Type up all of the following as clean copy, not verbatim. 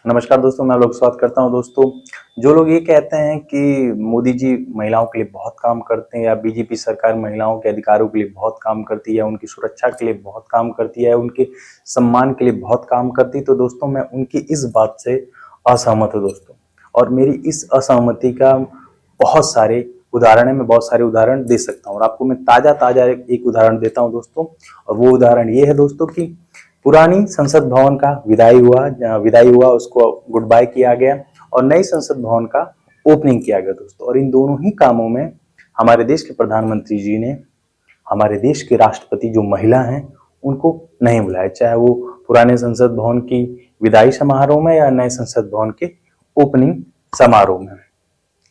नमस्कार दोस्तों, मैं लोग स्वागत करता हूं। दोस्तों, जो लोग ये कहते हैं कि मोदी जी महिलाओं के लिए बहुत काम करते हैं या बीजेपी सरकार महिलाओं के अधिकारों के लिए बहुत काम करती है, उनकी सुरक्षा के लिए बहुत काम करती है, उनके सम्मान के लिए बहुत काम करती है, तो दोस्तों मैं उनकी इस बात से असहमत हूँ दोस्तों। और मेरी इस असहमति का बहुत सारे उदाहरण है, मैं बहुत सारे उदाहरण दे सकता हूँ और आपको मैं ताजा एक उदाहरण देता हूँ दोस्तों। और वो उदाहरण ये है दोस्तों कि पुरानी संसद भवन का विदाई हुआ, उसको गुड बाय किया गया और नई संसद भवन का ओपनिंग किया गया दोस्तों। और इन दोनों ही कामों में हमारे देश के प्रधानमंत्री जी ने हमारे देश के राष्ट्रपति जो महिला हैं उनको नहीं बुलाया, चाहे वो पुराने संसद भवन की विदाई समारोह में या नए संसद भवन के ओपनिंग समारोह में।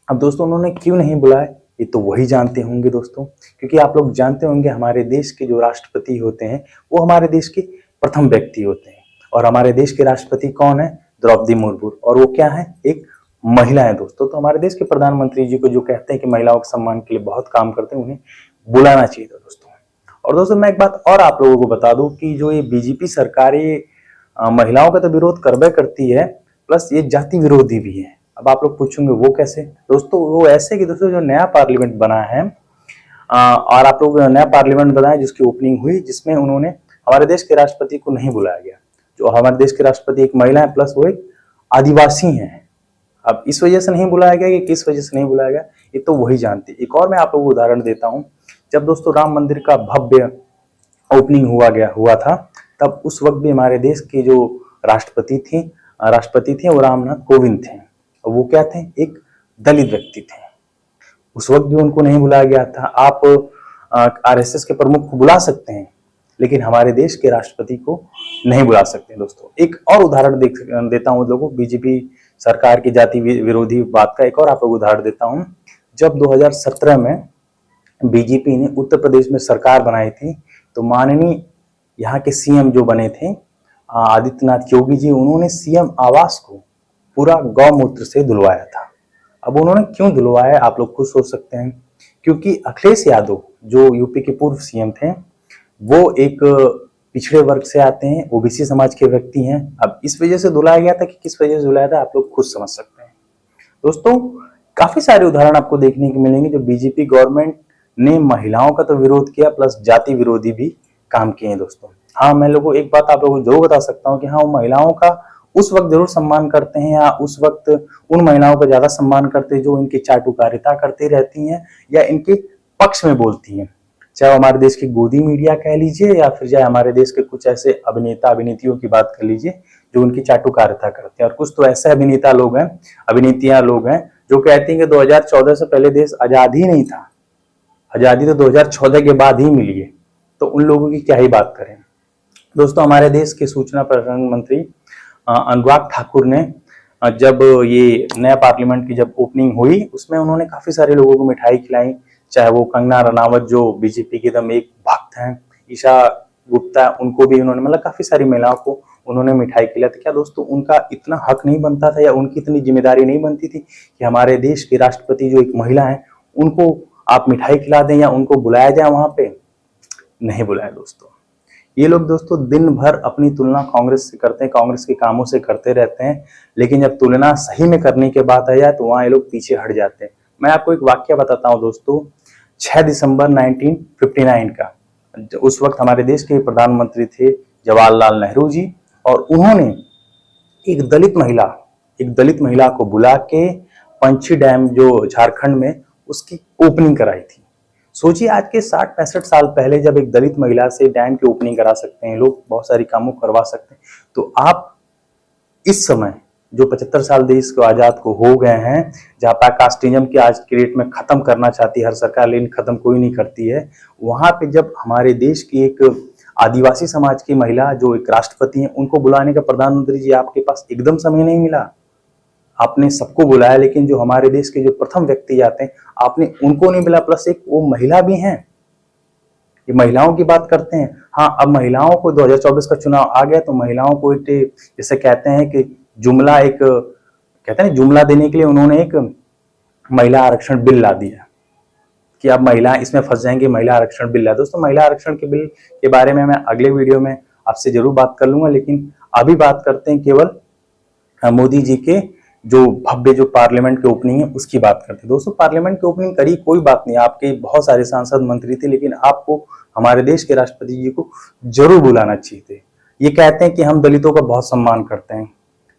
अब दोस्तों उन्होंने क्यों नहीं बुलाया ये तो वही जानते होंगे दोस्तों, क्योंकि आप लोग जानते होंगे हमारे देश के जो राष्ट्रपति होते हैं वो हमारे देश के प्रथम व्यक्ति होते हैं। और हमारे देश के राष्ट्रपति कौन है? द्रौपदी मुर्मू। और वो क्या है? एक महिला है दोस्तों। तो हमारे देश के प्रधानमंत्री जी को जो कहते हैं कि महिलाओं के सम्मान के लिए बहुत काम करते हैं, उन्हें बुलाना चाहिए था दोस्तों। और दोस्तों मैं एक बात और आप लोगों को बता दूं कि जो ये बीजेपी सरकार ये महिलाओं का तो विरोध करबे करती है, प्लस ये जाति विरोधी भी है। अब आप लोग पूछेंगे वो कैसे? दोस्तों वो ऐसे कि दोस्तों जो नया पार्लियामेंट बना है और आप लोग नया पार्लियामेंट बना है जिसकी ओपनिंग हुई, जिसमें उन्होंने हमारे देश के राष्ट्रपति को नहीं बुलाया गया। जो हमारे देश के राष्ट्रपति एक महिला है, प्लस वो एक आदिवासी हैं। अब इस वजह से नहीं बुलाया गया कि किस वजह से नहीं बुलाया गया ये तो वही जानते। एक और मैं आप लोगों को उदाहरण देता हूँ। जब दोस्तों राम मंदिर का भव्य ओपनिंग हुआ था, तब उस वक्त भी हमारे देश के जो राष्ट्रपति थे वो रामनाथ कोविंद थे। और वो क्या थे? एक दलित व्यक्ति थे। उस वक्त भी उनको नहीं बुलाया गया था। आप आरएसएस के प्रमुख को बुला सकते हैं, लेकिन हमारे देश के राष्ट्रपति को नहीं बुला सकते दोस्तों। एक और उदाहरण देता हूँ लोगों, बीजेपी सरकार की जाति विरोधी बात का एक और आप लोग उदाहरण देता हूँ। जब 2017 में बीजेपी ने उत्तर प्रदेश में सरकार बनाई थी, तो माननीय यहाँ के सीएम जो बने थे आदित्यनाथ योगी जी, उन्होंने सीएम आवास को पूरा गौमूत्र से धुलवाया था। अब उन्होंने क्यों धुलवाया आप लोग खुद सोच सकते हैं, क्योंकि अखिलेश यादव जो यूपी के पूर्व सीएम थे वो एक पिछड़े वर्ग से आते हैं, ओबीसी समाज के व्यक्ति हैं। अब इस वजह से धुलाया गया था कि किस वजह से धुलाया था आप लोग खुद समझ सकते हैं दोस्तों। काफी सारे उदाहरण आपको देखने को मिलेंगे जो बीजेपी गवर्नमेंट ने महिलाओं का तो विरोध किया, प्लस जाति विरोधी भी काम किए हैं दोस्तों। हाँ, मैं लोगों एक बात आप लोगों को जरूर बता सकता हूँ कि हाँ, वो महिलाओं का उस वक्त जरूर सम्मान करते हैं, या उस वक्त उन महिलाओं का ज्यादा सम्मान करते हैं जो इनकी चाटुकारिता करती रहती हैं या इनके पक्ष में बोलती हैं। चाहे हमारे देश की गोदी मीडिया कह लीजिए या फिर चाहे हमारे देश के कुछ ऐसे अभिनेता अभिनेत्रियों की बात कर लीजिए जो उनकी चाटुकारिता करते हैं। और कुछ तो ऐसे अभिनेता लोग हैं, अभिनेत्रियां लोग हैं जो कहती हैं कि 2014 से पहले देश आजाद ही नहीं था, आजादी तो 2014 के बाद ही मिली है। तो उन लोगों की क्या ही बात करें दोस्तों। हमारे देश के सूचना प्रसारण मंत्री अनुराग ठाकुर ने जब ये नया पार्लियामेंट की जब ओपनिंग हुई, उसमें उन्होंने काफी सारे लोगों को मिठाई खिलाई। चाहे वो कंगना रनावत जो बीजेपी की एकदम एक भक्त हैं, ईशा गुप्ता, उनको भी उन्होंने मतलब काफी सारी महिलाओं को उन्होंने मिठाई खिलाई। तो क्या दोस्तों उनका इतना हक नहीं बनता था या उनकी इतनी जिम्मेदारी नहीं बनती थी कि हमारे देश के राष्ट्रपति जो एक महिला है उनको आप मिठाई खिला दें या उनको बुलाया जाए? वहां पे नहीं बुलाया दोस्तों। ये लोग दोस्तों दिन भर अपनी तुलना कांग्रेस से करते हैं, कांग्रेस के कामों से करते रहते हैं, लेकिन जब तुलना सही में करने के बात आ जाए तो वहां ये लोग पीछे हट जाते हैं। मैं आपको एक वाक्य बताता हूं दोस्तों। 6 दिसंबर 1959 का, उस वक्त हमारे देश के प्रधानमंत्री थे जवाहरलाल नेहरू जी, और उन्होंने एक दलित महिला को बुला के पंछी डैम जो झारखंड में उसकी ओपनिंग कराई थी। सोचिए आज के 60-65 साल पहले जब एक दलित महिला से डैम की ओपनिंग करा सकते हैं लोग, बहुत सारी कामों करवा सकते हैं, तो आप इस समय जो 75 साल देश को आजाद को हो गए हैं, जहां पर कास्टिज्म की आज की डेट में खत्म करना चाहती है हर सरकार, लेकिन खत्म कोई नहीं करती है, वहां पे जब हमारे देश की एक आदिवासी समाज की महिला जो एक राष्ट्रपति हैं उनको बुलाने का प्रधानमंत्री जी आपके पास एकदम समय नहीं मिला। आपने सबको बुलाया, लेकिन जो हमारे देश के जो प्रथम व्यक्ति जाते हैं आपने उनको नहीं मिला, प्लस एक वो महिला भी हैं। ये महिलाओं की बात करते हैं। हाँ, अब महिलाओं को 2024 का चुनाव आ गया तो महिलाओं को एक जैसे कहते हैं कि जुमला देने के लिए उन्होंने एक महिला आरक्षण बिल ला दिया कि अब महिलाएं इसमें फंस जाएंगी। महिला आरक्षण बिल ला दोस्तों, महिला आरक्षण के बिल के बारे में मैं अगले वीडियो में आपसे जरूर बात कर लूंगा, लेकिन अभी बात करते हैं केवल मोदी जी के जो भव्य जो पार्लियामेंट के ओपनिंग है उसकी बात करते हैं। दोस्तों पार्लियामेंट की ओपनिंग करी कोई बात नहीं, आपके बहुत सारे सांसद मंत्री थे, लेकिन आपको हमारे देश के राष्ट्रपति जी को जरूर बुलाना चाहिए थे। ये कहते हैं कि हम दलितों का बहुत सम्मान करते हैं,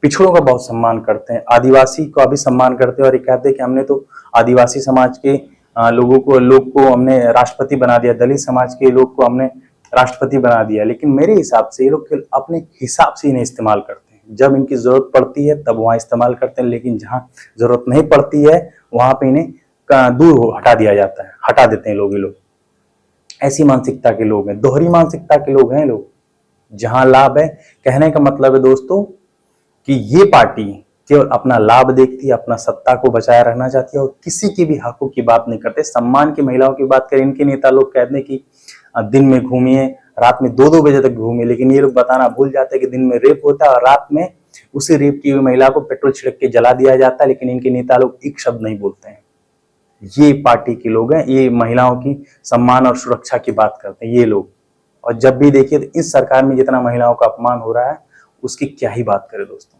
पिछड़ों का बहुत सम्मान करते हैं, आदिवासी का भी सम्मान करते हैं, और ये कहते हैं कि हमने तो आदिवासी समाज के लोग को हमने राष्ट्रपति बना दिया, दलित समाज के लोग को हमने राष्ट्रपति बना दिया। लेकिन मेरे हिसाब से ये लोग अपने हिसाब से इन्हें इस्तेमाल करते हैं। जब इनकी जरूरत पड़ती है तब वहां इस्तेमाल करते हैं, लेकिन जहां जरूरत नहीं पड़ती है वहां पे इन्हें दूर हटा दिया जाता है, हटा देते हैं लोग। ये लोग ऐसी मानसिकता के लोग हैं, दोहरी मानसिकता के लोग हैं लोग। जहां लाभ है, कहने का मतलब है दोस्तों कि ये पार्टी केवल अपना लाभ देखती है, अपना सत्ता को बचाए रखना चाहती है और किसी की भी हकों की बात नहीं करते। सम्मान की महिलाओं की बात करें, इनके नेता लोग कहते हैं कि दिन में घूमिए, रात में 2-2 बजे तक घूमिए, लेकिन ये लोग बताना भूल जाते हैं कि दिन में रेप होता है और रात में उसी रेप की हुई महिला को पेट्रोल छिड़क के जला दिया जाता है, लेकिन इनके नेता लोग एक शब्द नहीं बोलते हैं। ये पार्टी के लोग हैं, ये महिलाओं की सम्मान और सुरक्षा की बात करते हैं ये लोग। और जब भी देखिए तो इस सरकार में जितना महिलाओं का अपमान हो रहा है उसकी क्या ही बात करें दोस्तों।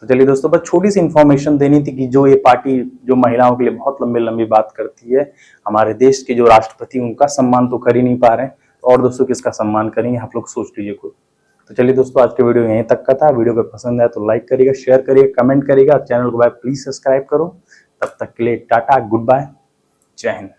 तो चलिए दोस्तों, बस छोटी सी इंफॉर्मेशन देनी थी कि जो ये पार्टी जो महिलाओं के लिए बहुत लंबी लंबी बात करती है, हमारे देश के जो राष्ट्रपति उनका सम्मान तो कर ही नहीं पा रहे हैं, और दोस्तों किसका सम्मान करेंगे आप लोग सोच लीजिए खुद। तो चलिए दोस्तों, आज के वीडियो यहीं तक का था। वीडियो को पसंद आया तो लाइक करिएगा, शेयर करिएगा, कमेंट करिएगा, चैनल को भाई प्लीज सब्सक्राइब करो। तब तक के लिए टाटा, गुड बाय, जय हिंद।